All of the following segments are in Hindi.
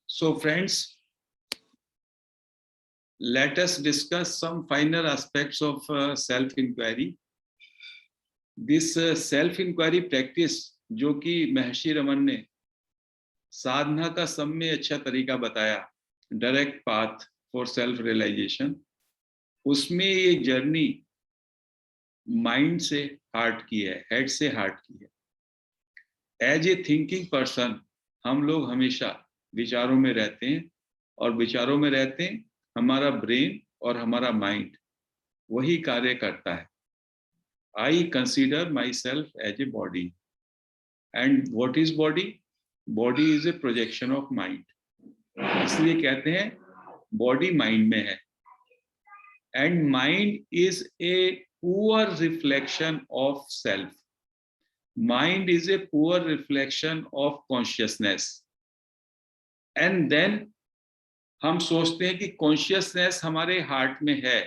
So friends, let us discuss some finer aspects of self-inquiry. This self-inquiry practice जो कि महर्षि रमन ने साधना का सब में अच्छा तरीका बताया, direct path for self realisation, उसमें ये जर्नी माइंड से हार्ट की है, हेड से हार्ट की है। एज ए थिंकिंग पर्सन हम लोग हमेशा विचारों में रहते हैं, और विचारों में रहते हैं हमारा ब्रेन और हमारा माइंड वही कार्य करता है। I consider my self as a body, and what is body? Body is a projection of mind, इसलिए कहते हैं बॉडी माइंड में है। And mind is a poor reflection of self, mind is a poor reflection of consciousness. And then हम सोचते हैं कि कॉन्शियसनेस हमारे हार्ट में है।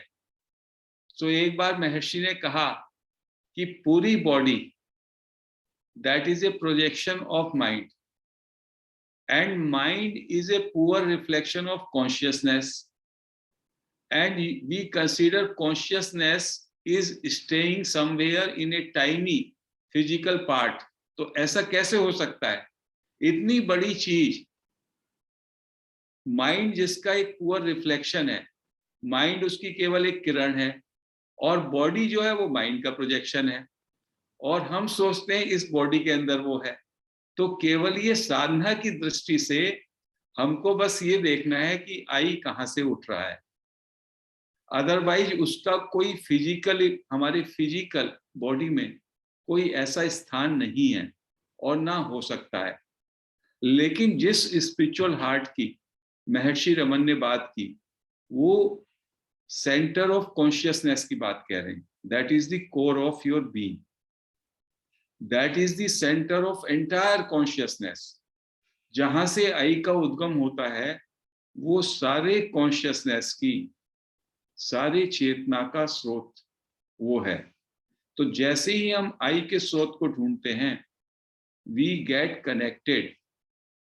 तो एक बार महर्षि ने कहा कि पूरी body that is a projection of mind, and mind is a poor reflection of consciousness, and we consider consciousness is staying somewhere in a tiny physical part. तो ऐसा कैसे हो सकता है? इतनी बड़ी चीज माइंड जिसका एक पुअर रिफ्लेक्शन है, माइंड उसकी केवल एक किरण है, और बॉडी जो है वो माइंड का प्रोजेक्शन है, और हम सोचते हैं इस बॉडी के अंदर वो है। तो केवल ये साधना की दृष्टि से हमको बस ये देखना है कि आई कहाँ से उठ रहा है, अदरवाइज उसका कोई फिजिकल, हमारे फिजिकल बॉडी में कोई ऐसा स्थान नहीं है और ना हो सकता है। लेकिन जिस स्पिरिचुअल हार्ट की महर्षि रमन ने बात की, वो सेंटर ऑफ कॉन्शियसनेस की बात कह रहे हैं। That is the core of your being, that is the centre of entire consciousness. जहां से आई का उद्गम होता है, वो सारे कॉन्शियसनेस की, सारी चेतना का स्रोत वो है। तो जैसे ही हम आई के स्रोत को ढूंढते हैं, we get connected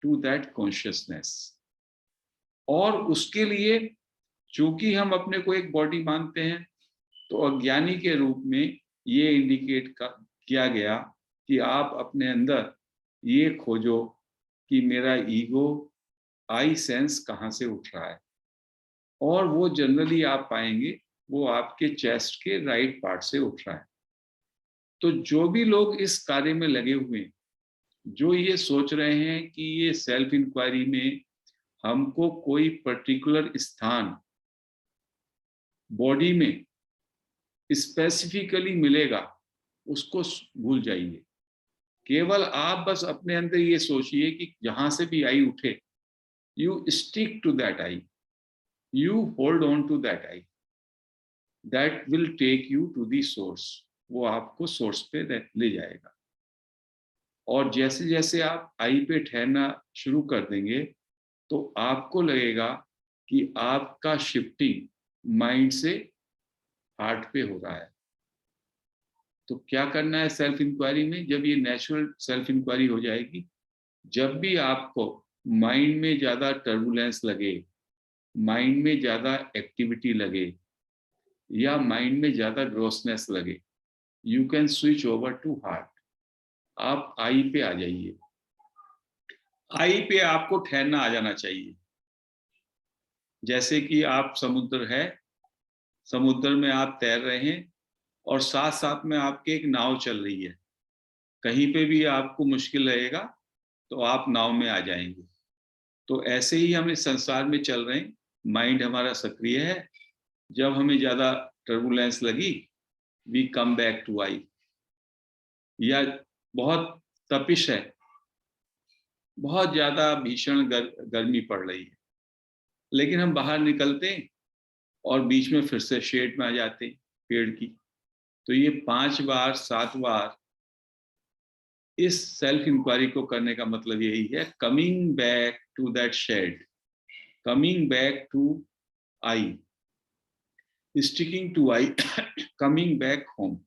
to that consciousness. और उसके लिए चूंकि हम अपने को एक बॉडी मानते हैं, तो अज्ञानी के रूप में ये इंडिकेट किया गया कि आप अपने अंदर ये खोजो कि मेरा ईगो, आई सेंस कहाँ से उठ रहा है। और वो जनरली आप पाएंगे वो आपके चेस्ट के राइट पार्ट से उठ रहा है। तो जो भी लोग इस कार्य में लगे हुए हैं, जो ये सोच रहे हैं कि ये सेल्फ इंक्वायरी में हमको कोई पर्टिकुलर स्थान बॉडी में स्पेसिफिकली मिलेगा, उसको भूल जाइए। केवल आप बस अपने अंदर ये सोचिए कि जहां से भी आई उठे, you stick to that I, you hold on to that I, that will take you to the source. वो आपको सोर्स पे ले जाएगा। और जैसे जैसे आप आई पे ठहरना शुरू कर देंगे, तो आपको लगेगा कि आपका शिफ्टिंग माइंड से हार्ट पे हो रहा है। तो क्या करना है सेल्फ इंक्वायरी में? जब ये नेचुरल सेल्फ इंक्वायरी हो जाएगी, जब भी आपको माइंड में ज्यादा टर्बुलेंस लगे, माइंड में ज्यादा एक्टिविटी लगे, या माइंड में ज्यादा ग्रोसनेस लगे, you can switch over to heart. आप आई पे आ जाइए। आई पे आपको ठहरना आ जाना चाहिए। जैसे कि आप समुद्र है, समुद्र में आप तैर रहे हैं, और साथ साथ में आपके एक नाव चल रही है। कहीं पे भी आपको मुश्किल लगेगा तो आप नाव में आ जाएंगे। तो ऐसे ही हम इस संसार में चल रहे हैं, माइंड हमारा सक्रिय है। जब हमें ज्यादा टर्बुलेंस लगी, वी कम बैक टू आई। या बहुत तपिश है, बहुत ज्यादा भीषण गर्मी पड़ रही है, लेकिन हम बाहर निकलते हैं और बीच में फिर से शेड में आ जाते हैं पेड़ की। तो ये 5 बार 7 बार इस सेल्फ इंक्वायरी को करने का मतलब यही है, coming back to that shade, coming back to I, sticking to I, coming back home.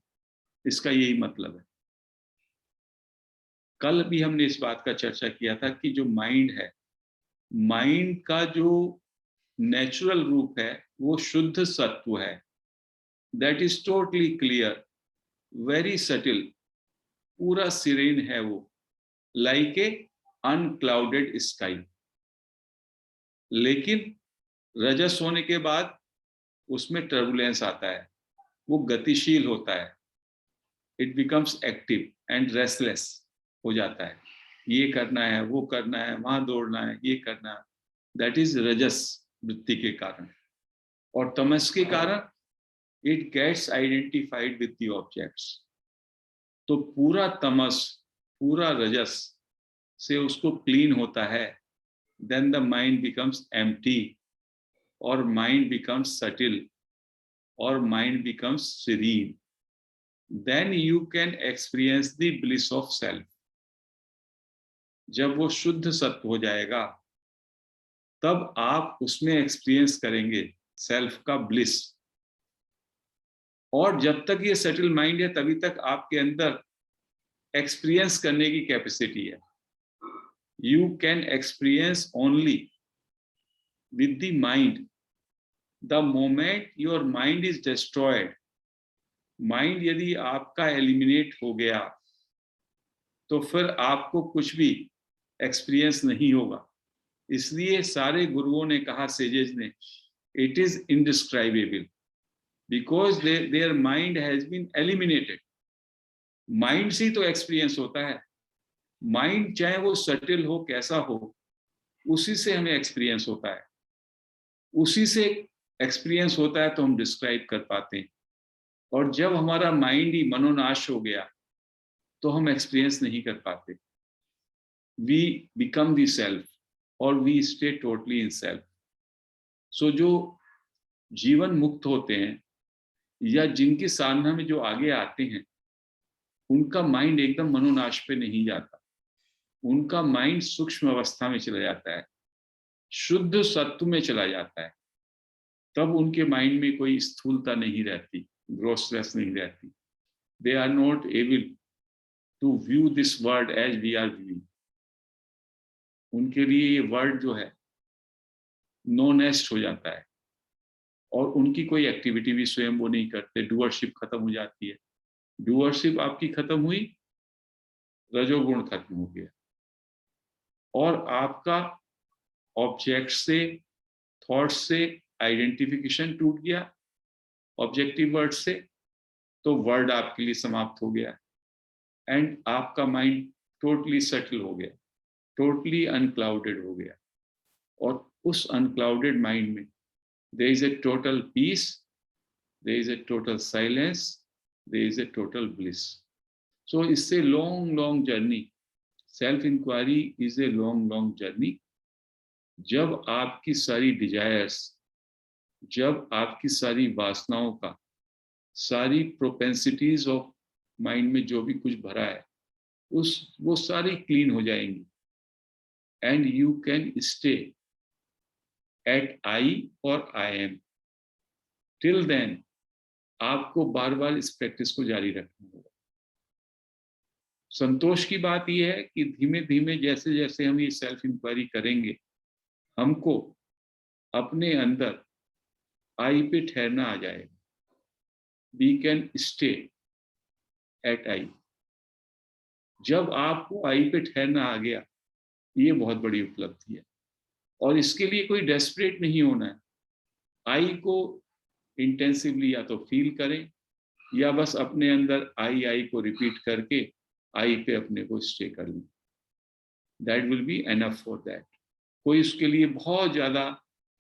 इसका यही मतलब है। कल भी हमने इस बात का चर्चा किया था कि जो माइंड है, माइंड का जो नेचुरल रूप है वो शुद्ध सत्व है, that is totally clear, very subtle, पूरा सीरेन है वो, लाइक ए अनक्लाउडेड स्काई। लेकिन रजस होने के बाद उसमें टर्बुलेंस आता है, वो गतिशील होता है, it becomes active and restless हो जाता है, ये करना है, वो करना है, वहां दौड़ना है, ये करना है, दैट इज रजस वृत्ति के कारण। और तमस के कारण it gets identified with the objects. तो पूरा तमस, पूरा रजस से उसको क्लीन होता है, then the mind becomes empty, और माइंड बिकम्स सटिल, और mind becomes serene, then you can experience the bliss of self। जब वो शुद्ध सत्य हो जाएगा तब आप उसमें एक्सपीरियंस करेंगे सेल्फ का ब्लिस। और जब तक ये सेटल माइंड है तभी तक आपके अंदर एक्सपीरियंस करने की कैपेसिटी है। You can experience only with the mind. The moment your mind is destroyed, mind यदि आपका एलिमिनेट हो गया तो फिर आपको कुछ भी एक्सपीरियंस नहीं होगा। इसलिए सारे गुरुओं ने कहा, सेजेस ने, it is indescribable because their mind has been eliminated. Mind से ही तो एक्सपीरियंस होता है, माइंड चाहे वो सटिल हो, कैसा हो, उसी से हमें एक्सपीरियंस होता है, उसी से एक्सपीरियंस होता है तो हम डिस्क्राइब कर पाते हैं। और जब हमारा माइंड ही मनोनाश हो गया तो हम एक्सपीरियंस नहीं कर पाते। वी बिकम द सेल्फ और we stay totally in self. So जो जीवन मुक्त होते हैं या जिनकी साधना में जो आगे आते हैं, उनका माइंड एकदम मनोनाश पे नहीं जाता, उनका माइंड सूक्ष्म अवस्था में चला जाता है, शुद्ध सत्व में चला जाता है। तब उनके माइंड में कोई स्थूलता नहीं रहती, ग्रॉसनेस नहीं रहती। They are not able to view this world as we are viewing. उनके लिए ये वर्ल्ड जो है नॉनेस्ट हो जाता है, और उनकी कोई एक्टिविटी भी स्वयं वो नहीं करते, डूअरशिप खत्म हो जाती है। डूअरशिप आपकी खत्म हुई, रजोगुण खत्म हो गया, और आपका ऑब्जेक्ट से, थॉट से आइडेंटिफिकेशन टूट गया, ऑब्जेक्टिव वर्ड से, तो वर्ड आपके लिए समाप्त हो गया, एंड आपका माइंड टोटली सेटल हो गया, टोटली अनक्लाउडेड हो गया। और उस अनक्लाउडेड माइंड में there is a total peace, there is a total silence, there is a total bliss. So it's a long journey. Self inquiry is a long journey. जब आपकी सारी डिजायर्स, जब आपकी सारी वासनाओं का, सारी प्रोपेंसिटीज ऑफ माइंड में जो भी कुछ भरा है, वो सारी क्लीन हो जाएंगी, and you can stay at I और आई एम। टिल देन आपको बार बार इस प्रैक्टिस को जारी रखना होगा। संतोष की बात यह है कि धीमे धीमे जैसे जैसे हम ये सेल्फ इंक्वायरी करेंगे, हमको अपने अंदर आई पे ठहरना आ जाएगा। वी कैन स्टे एट आई। जब आपको आई पे ठहरना आ गया, ये बहुत बड़ी उपलब्धि है, और इसके लिए कोई डेस्परेट नहीं होना है। आई को इंटेंसिवली या तो फील करें, या बस अपने अंदर आई को रिपीट करके आई पे अपने को स्टे कर लें। That will be enough for that. कोई उसके लिए बहुत ज्यादा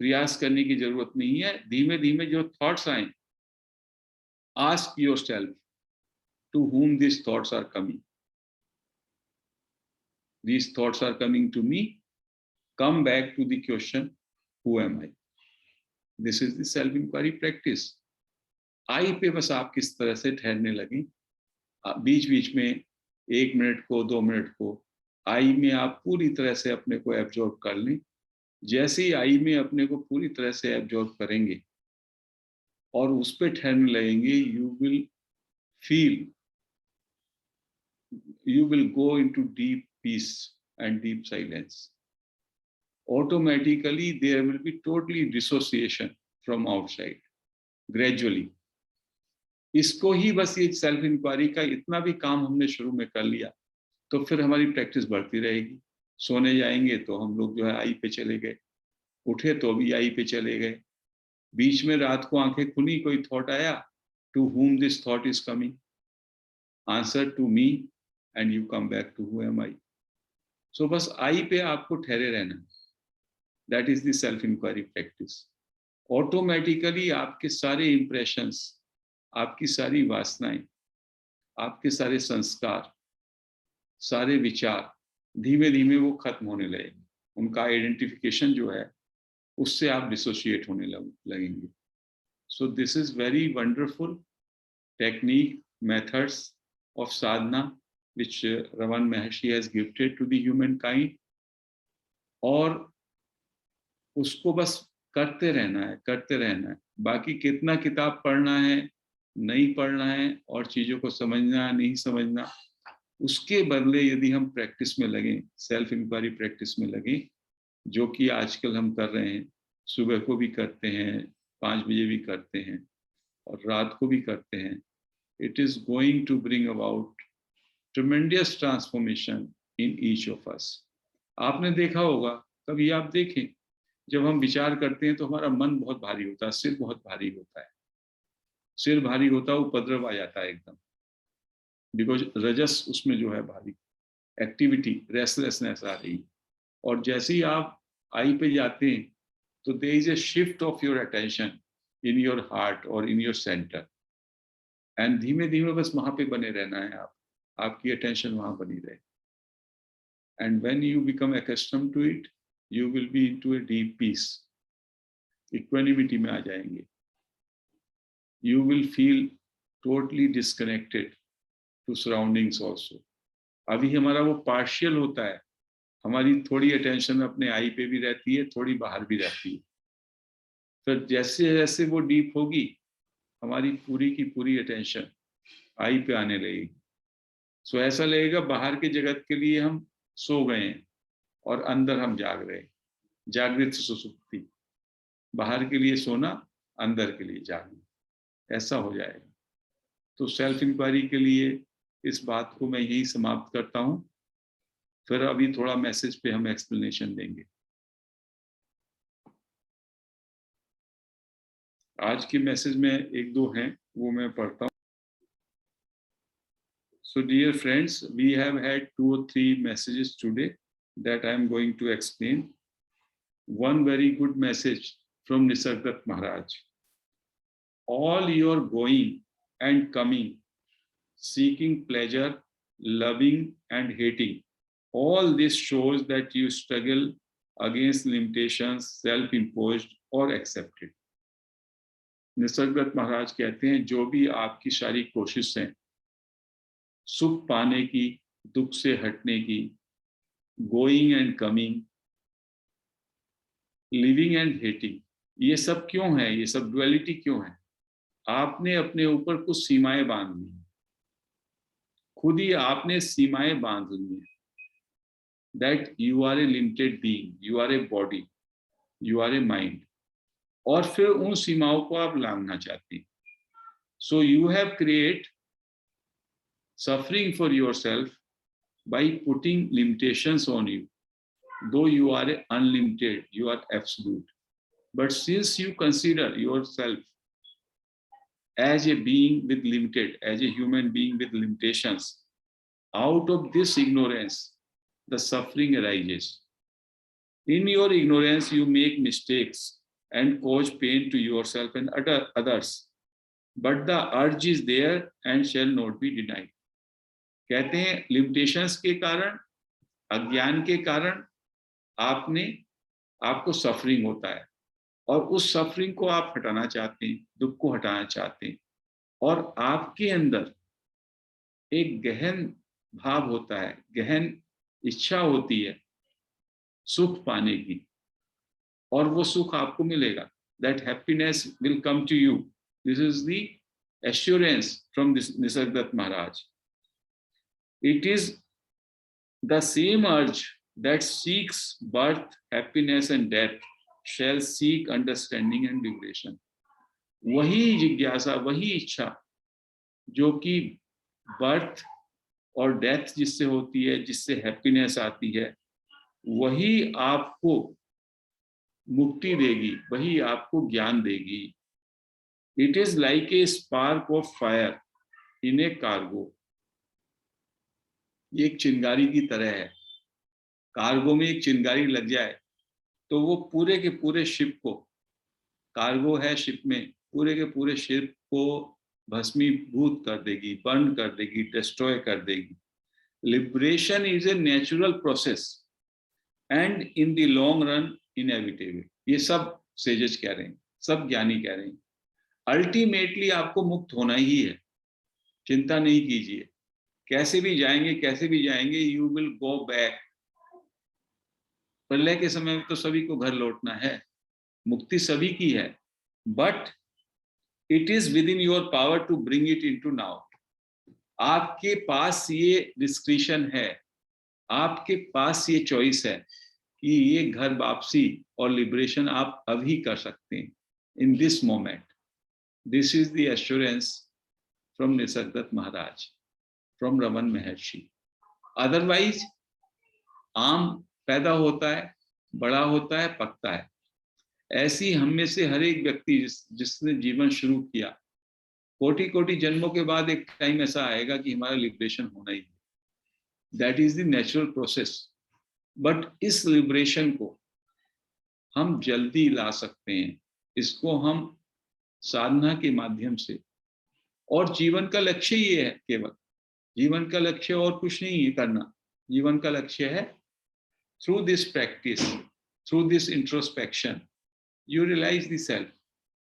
प्रयास करने की जरूरत नहीं है। धीमे धीमे जो थॉट्स आए, ask yourself to whom these thoughts are coming. These thoughts are coming to me. Come back to the question, who am I? This is the self inquiry practice. आई पे बस आप किस तरह से ठहरने लगे, बीच बीच में 1 मिनट को, 2 मिनट को आई में आप पूरी तरह से अपने को एब्जॉर्ब कर लें। जैसे ही आई में अपने को पूरी तरह से एब्जॉर्ब करेंगे और उस पर ठहरने लगेंगे, you will go into deep peace and deep silence. Automatically, there will be totally dissociation from outside, gradually. इसको ही बस ये सेल्फ इंक्वायरी का इतना भी काम हमने शुरू में कर लिया तो फिर हमारी प्रैक्टिस बढ़ती रहेगी. सोने जाएंगे तो हम लोग जो है आई पे चले गए, उठे तो भी आई पे चले गए, बीच में रात को आंखें खुली, कोई थॉट आया, to whom this thought is coming, answer to me and you come back to who am I. So बस आई पे आपको ठहरे रहना. That is the self inquiry practice. Automatically आपके सारे इंप्रेशंस, आपकी सारी वासनाएं, आपके सारे संस्कार, सारे विचार धीमे धीमे वो खत्म होने लगेंगे. उनका आइडेंटिफिकेशन जो है उससे आप डिसोशिएट होने लगेंगे. So this is very wonderful technique, methods of Sadhana which Raman Maharshi has gifted to the humankind. और उसको बस करते रहना है, करते रहना है. बाकी कितना किताब पढ़ना है, नहीं पढ़ना है, और चीज़ों को समझना नहीं समझना, उसके बदले यदि हम प्रैक्टिस में लगें, सेल्फ इंक्वायरी प्रैक्टिस में लगें, जो कि आजकल हम कर रहे हैं, सुबह को भी करते हैं, 5 बजे भी करते हैं और रात को भी करते हैं, it is going to bring about tremendous transformation in each of us. आपने देखा होगा, कभी आप देखें, जब हम विचार करते हैं तो हमारा मन बहुत भारी होता है, सिर बहुत भारी होता है. सिर भारी होता है, उपद्रव आ जाता है एकदम, बिकॉज रजस उसमें जो है भारी एक्टिविटी, रेस्टलेसनेस आ रही. और जैसे ही आप आई पे जाते हैं तो there is a shift of your attention in your heart और इन योर सेंटर, एंड धीमे धीमे बस वहां पे बने रहना है. आपकी अटेंशन वहां बनी रहे. And when you become accustomed to it, you will be into a deep peace, equanimity में आ जाएंगे. You will feel totally disconnected to surroundings also. अभी हमारा वो partial होता है, हमारी थोड़ी attention अपने आई पे भी रहती है, थोड़ी बाहर भी रहती है. फिर जैसे जैसे वो deep होगी, हमारी पूरी की पूरी attention आई पे आने लगेगी. So ऐसा लगेगा बाहर के जगत के लिए हम सो गए हैं और अंदर हम जाग रहे. जागृत सुसुप्ति, बाहर के लिए सोना, अंदर के लिए जागना, ऐसा हो जाएगा. तो सेल्फ इंक्वायरी के लिए इस बात को मैं यही समाप्त करता हूं. फिर अभी थोड़ा मैसेज पे हम एक्सप्लेनेशन देंगे. आज के मैसेज में 1-2 हैं, वो मैं पढ़ता हूं. So dear friends, we have had 2 or 3 messages today that I am going to explain. One very good message from Nisargadatta Maharaj. All your going and coming, seeking pleasure, loving and hating, all this shows that you struggle against limitations self-imposed or accepted. Nisargadatta महाराज कहते हैं, जो भी आपकी सारी कोशिशें सुख पाने की, दुख से हटने की, going and coming, living and hating, ये सब क्यों है? ये सब डुअलिटी क्यों है? आपने अपने ऊपर कुछ सीमाएं बांध ली, खुद ही आपने सीमाएं बांध ली. That you are a limited being, you are a body, you are a mind, और फिर उन सीमाओं को आप लांघना चाहते हैं. So you have create suffering for yourself by putting limitations on you, though you are unlimited, you are absolute. But since you consider yourself as a being with limited, as a human being with limitations, out of this ignorance, the suffering arises. In your ignorance, you make mistakes and cause pain to yourself and others. But the urge is there and shall not be denied. कहते हैं लिमिटेशंस के कारण, अज्ञान के कारण आपको सफरिंग होता है, और उस सफरिंग को आप हटाना चाहते हैं, दुख को हटाना चाहते हैं, और आपके अंदर एक गहन भाव होता है, गहन इच्छा होती है सुख पाने की, और वो सुख आपको मिलेगा. That happiness will come to you. This is the assurance from this Nisargadatta Maharaj. It is The same urge that seeks birth, happiness and death shall seek understanding and liberation. वही जिज्ञासा, वही इच्छा जो कि बर्थ और डेथ जिससे होती है, जिससे हैप्पीनेस आती है, वही आपको मुक्ति देगी, वही आपको ज्ञान देगी. It is like a spark of fire in A cargo. ये एक चिंगारी की तरह है. कार्गो में एक चिंगारी लग जाए तो वो पूरे के पूरे शिप को, कार्गो है शिप में, पूरे के पूरे शिप को भस्मीभूत कर देगी, बर्न कर देगी, डिस्ट्रॉय कर देगी. Liberation is a natural process and in the long run inevitable. ये सब सेजेस कह रहे हैं, सब ज्ञानी कह रहे हैं. अल्टीमेटली आपको मुक्त होना ही है, चिंता नहीं कीजिए. कैसे भी जाएंगे, यू विल गो बैक. प्रलय के समय में तो सभी को घर लौटना है, मुक्ति सभी की है, but it is within your power to bring it into now. आपके पास ये डिस्क्रिशन है, आपके पास ये चॉइस है कि ये घर वापसी और लिबरेशन आप अभी कर सकते हैं, in this moment. This is the assurance from Nisargadatta Maharaj, from Raman Maharshi. Otherwise आम पैदा होता है, बड़ा होता है, पकता है. ऐसी हम में से हर एक व्यक्ति जिसने जीवन शुरू किया, कोटि कोटि जन्मों के बाद एक टाइम ऐसा आएगा कि हमारा लिबरेशन होना ही है. That is the natural process. But इस लिबरेशन को हम जल्दी ला सकते हैं, इसको हम साधना के माध्यम से. और जीवन का लक्ष्य ये है, केवल जीवन का लक्ष्य और कुछ नहीं है करना. जीवन का लक्ष्य है through this practice, through this introspection, you realize the self.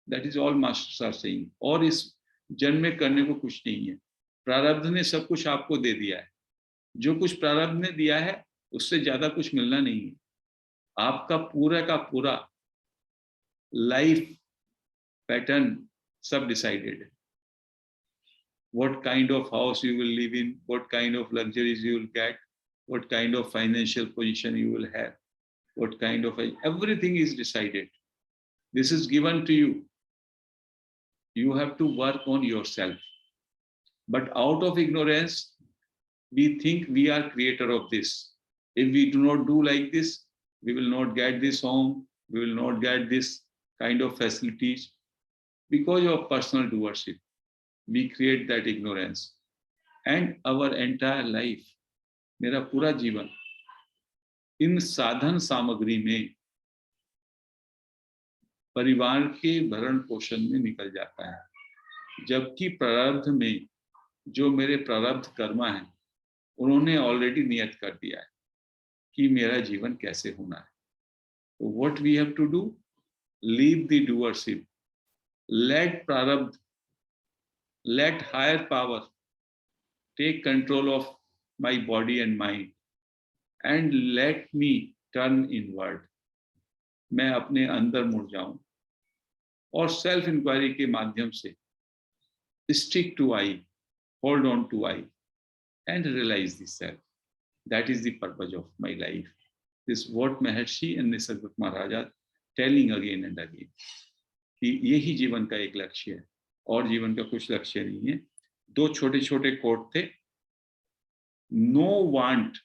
That is all masters are saying. और इस जन्म में करने को कुछ नहीं है. प्रारब्ध ने सब कुछ आपको दे दिया है. जो कुछ प्रारब्ध ने दिया है उससे ज्यादा कुछ मिलना नहीं है. आपका पूरा का पूरा लाइफ पैटर्न सब डिसाइडेड है. What kind of house you will live in, what kind of luxuries you will get, what kind of financial position you will have, what kind of everything is decided. This is given to you. You have to work on yourself. But out of ignorance, we think we are creator of this. If we do not do like this, we will not get this home, we will not get this kind of facilities. Because of personal doership, we create that ignorance. And our entire life, मेरा पूरा जीवन इन साधन सामग्री में, परिवार के भरण पोषण में निकल जाता है. जबकि प्रारब्ध में जो मेरे प्रारब्ध कर्मा है, उन्होंने ऑलरेडी नियत कर दिया है कि मेरा जीवन कैसे होना है. तो what we have to do, leave the doership, let प्रारब्ध, let higher power take control of my body and mind and let me turn inward. मैं अपने अंदर मुड़ जाऊं और सेल्फ इंक्वायरी के माध्यम से stick to I, hold on to I and realize the self. That is the purpose of my life. This is what Maharshi and Nisargadatta Maharaj are telling again and again. कि यही जीवन का एक लक्ष्य है और जीवन का कुछ लक्ष्य नहीं है. दो छोटे छोटे कोट थे. नो वांट,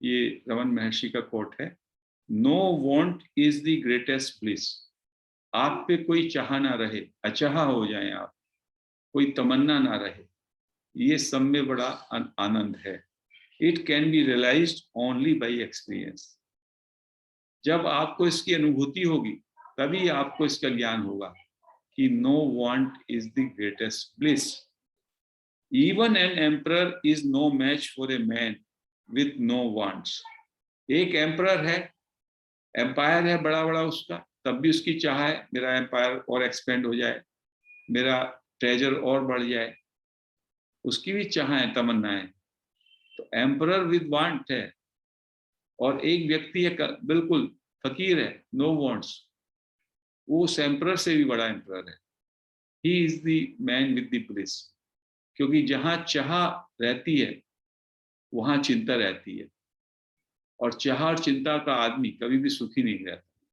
ये रमन महर्षि का कोट है. Know want is the greatest bliss. आप पे कोई चाह ना रहे, अचाह हो जाए आप, कोई तमन्ना ना रहे, ये सब में बड़ा आनंद है. It can be realised only by experience. जब आपको इसकी अनुभूति होगी तभी आपको इसका ज्ञान होगा कि know want is the greatest bliss. Even an emperor is no match for a man with no wants. एक एम्परर है, एम्पायर है बड़ा बड़ा उसका, तब भी उसकी चाह है मेरा एम्पायर और एक्सपेंड हो जाए, मेरा ट्रेजर और बढ़ जाए. उसकी भी चाह है, तमन्ना है. तो एम्परर विद वांट है. और एक व्यक्ति है बिल्कुल फकीर है, नो वांट्स. वो उस एम्परर से भी बड़ा एम्परर है. He is the man with the bliss. क्योंकि जहां चाह रहती है वहां चिंता रहती है. और चाह और चिंता का आदमी कभी भी सुखी नहीं रहता।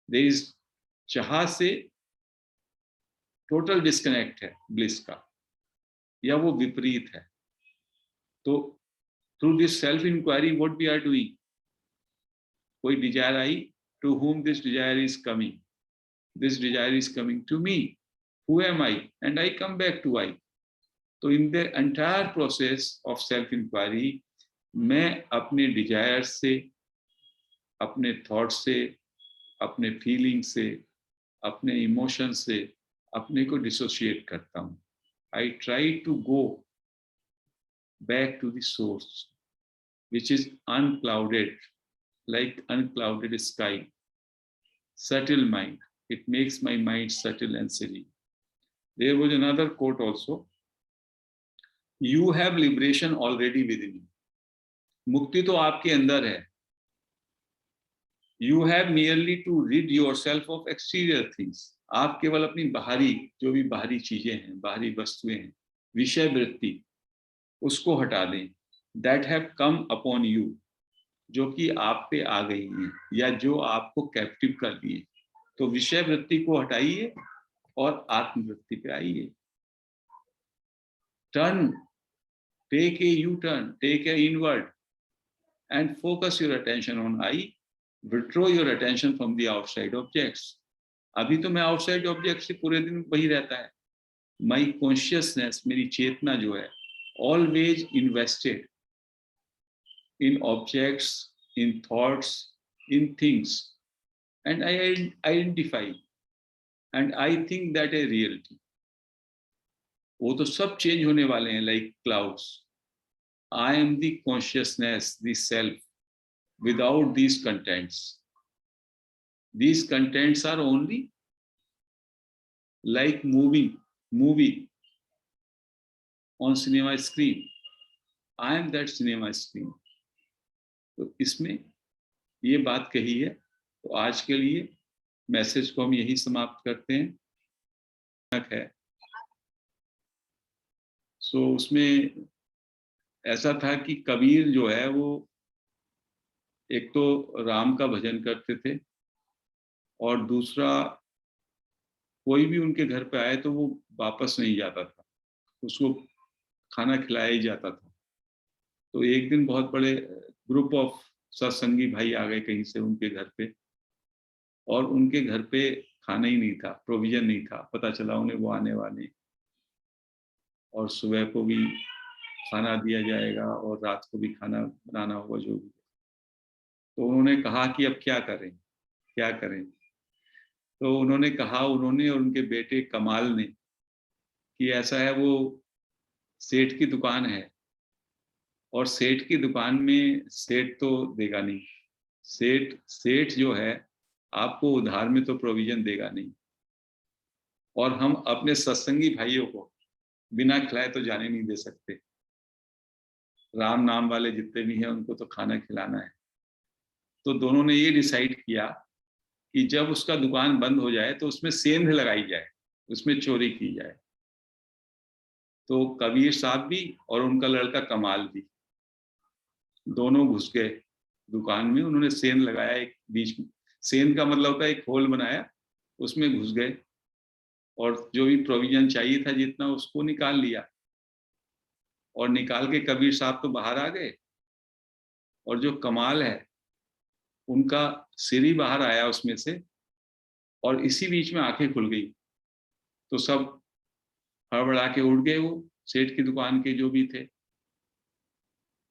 देयर इज चाह से टोटल डिस्कनेक्ट है ब्लिस का, या वो विपरीत है। तो through this self inquiry what we are doing, कोई डिजायर आई, to whom this desire is coming, this desire is coming to me, who am I, and I come back to I. तो in the entire process of self inquiry मैं अपने डिजायर से, अपने थॉट से, अपने फीलिंग से, अपने इमोशन से अपने को डिसोशिएट करता हूँ। I try to go back to the source which is unclouded, like unclouded sky, subtle mind. It makes my mind subtle and serene. There was another quote also, you have liberation already within you. मुक्ति तो आपके अंदर है. You have merely to rid yourself of exterior things. आप केवल अपनी बाहरी, जो भी बाहरी चीजें हैं, बाहरी वस्तुएं हैं, विषय वृत्ति, उसको हटा दें. That have come upon you, जो कि आप पे आ गई हैं या जो आपको कैप्टिव कर लिए. तो विषय वृत्ति को हटाइए और आत्मवृत्ति पे आइए. Turn, take a U turn, take a inward and focus your attention on I. Withdraw your attention from the outside objects. अभी तो मैं आउटसाइड ऑब्जेक्ट से पूरे दिन वही रहता है. माई कॉन्शियसनेस, मेरी चेतना जो है, always invested in objects, in thoughts, in things, and I identify and I think that a reality. वो तो सब चेंज होने वाले हैं like clouds. I am the consciousness, the self, without these contents. These contents are only like movie on cinema screen. I am that cinema screen. तो इसमें ये बात कही है. तो आज के लिए मैसेज को हम यही समाप्त करते हैं. है सो उसमें ऐसा था कि कबीर जो है वो एक तो राम का भजन करते थे और दूसरा कोई भी उनके घर पे आए तो वो वापस नहीं जाता था, उसको खाना खिलाया ही जाता था. तो एक दिन बहुत बड़े ग्रुप ऑफ सत्संगी भाई आ गए कहीं से उनके घर पे, और उनके घर पे खाना ही नहीं था, प्रोविजन नहीं था. पता चला उन्हें वो आने वाले और सुबह को भी खाना दिया जाएगा और रात को भी खाना बनाना होगा जो भी. तो उन्होंने कहा कि अब क्या करें क्या करें. तो उन्होंने कहा, उन्होंने और उनके बेटे कमाल ने, कि ऐसा है वो सेठ की दुकान है और सेठ की दुकान में सेठ तो देगा नहीं. सेठ जो है आपको उधार में तो प्रोविजन देगा नहीं, और हम अपने सत्संगी भाइयों को बिना खिलाए तो जाने नहीं दे सकते. राम नाम वाले जितने भी हैं उनको तो खाना खिलाना है. तो दोनों ने ये डिसाइड किया कि जब उसका दुकान बंद हो जाए तो उसमें सेंध लगाई जाए, उसमें चोरी की जाए. तो कबीर साहब भी और उनका लड़का कमाल भी दोनों घुस गए दुकान में. उन्होंने सेंध लगाया एक बीच में. सेंध का मतलब होता है एक होल बनाया, उसमें घुस गए और जो भी प्रोविजन चाहिए था जितना, उसको निकाल लिया. और निकाल के कबीर साहब तो बाहर आ गए, और जो कमाल है उनका सिर ही बाहर आया उसमें से, और इसी बीच में आंखें खुल गई. तो सब हड़बड़ा के उठ गए, वो सेठ की दुकान के जो भी थे.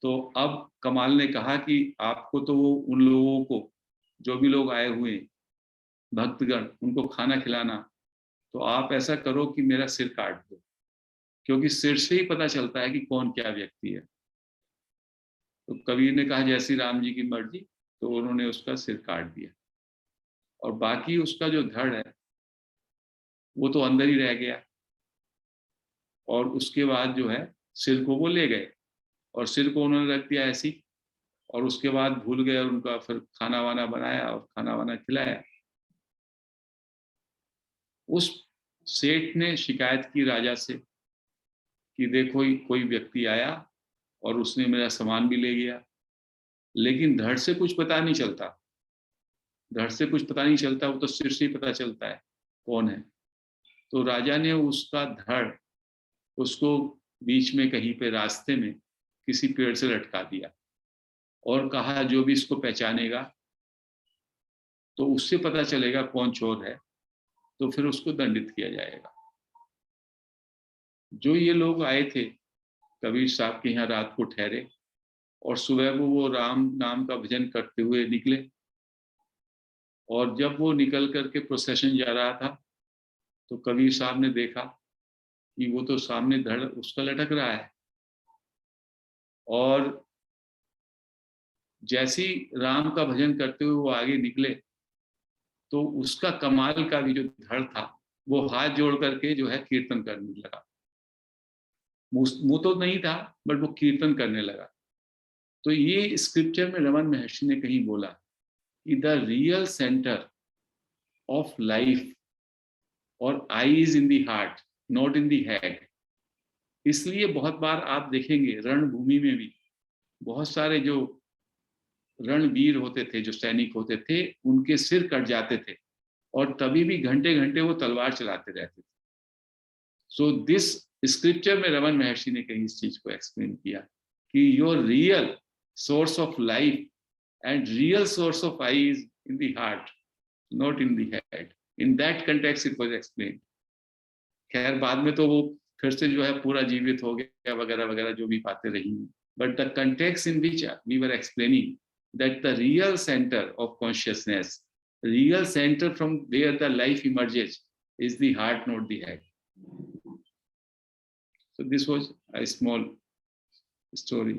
तो अब कमाल ने कहा कि आपको तो वो उन लोगों को, जो भी लोग आए हुए भक्तगण, उनको खाना खिलाना, तो आप ऐसा करो कि मेरा सिर काट दो, क्योंकि सिर से ही पता चलता है कि कौन क्या व्यक्ति है. तो कबीर ने कहा जैसी राम जी की मर्जी. तो उन्होंने उसका सिर काट दिया, और बाकी उसका जो धड़ है वो तो अंदर ही रह गया. और उसके बाद जो है सिर को वो ले गए, और सिर को उन्होंने रख दिया ऐसी, और उसके बाद भूल गए, और उनका फिर खाना वाना बनाया और खाना वाना खिलाया. उस सेठ ने शिकायत की राजा से कि देखो कोई व्यक्ति आया और उसने मेरा सामान भी ले गया, लेकिन धड़ से कुछ पता नहीं चलता, धड़ से कुछ पता नहीं चलता, वो तो सिर से ही पता चलता है कौन है। तो राजा ने उसका धड़ उसको बीच में कहीं पे रास्ते में किसी पेड़ से लटका दिया और कहा जो भी इसको पहचानेगा तो उससे पता चलेगा कौन चोर है, तो फिर उसको दंडित किया जाएगा। जो ये लोग आए थे कबीर साहब के यहाँ रात को ठहरे और सुबह वो राम नाम का भजन करते हुए निकले, और जब वो निकल करके प्रोसेशन जा रहा था तो कबीर साहब ने देखा कि वो तो सामने धड़ उसका लटक रहा है, और जैसे ही राम का भजन करते हुए वो आगे निकले तो उसका कमाल का भी जो धड़ था वो हाथ जोड़ करके जो है कीर्तन करने लगा। मुंह तो नहीं था बट वो कीर्तन करने लगा। तो ये स्क्रिप्चर में रमन महर्षि ने कहीं बोला कि the real centre of life और I is in the heart not in the head. इसलिए बहुत बार आप देखेंगे रणभूमि में भी बहुत सारे जो रणवीर होते थे, जो सैनिक होते थे, उनके सिर कट जाते थे और तभी भी घंटे घंटे वो तलवार चलाते रहते थे। सो दिस स्क्रिप्चर में रमन महर्षि ने कहीं इस चीज को एक्सप्लेन किया कि your real source of life and real source of I is in the heart not in the head. In that context it was explain. खैर बाद में तो वो फिर से जो है पूरा जीवित हो गया वगैरह वगैरह जो भी बातें रही, but the context in which we were explaining that the real center of consciousness, real center from where the life emerges is the heart, not the head. So this was a small story.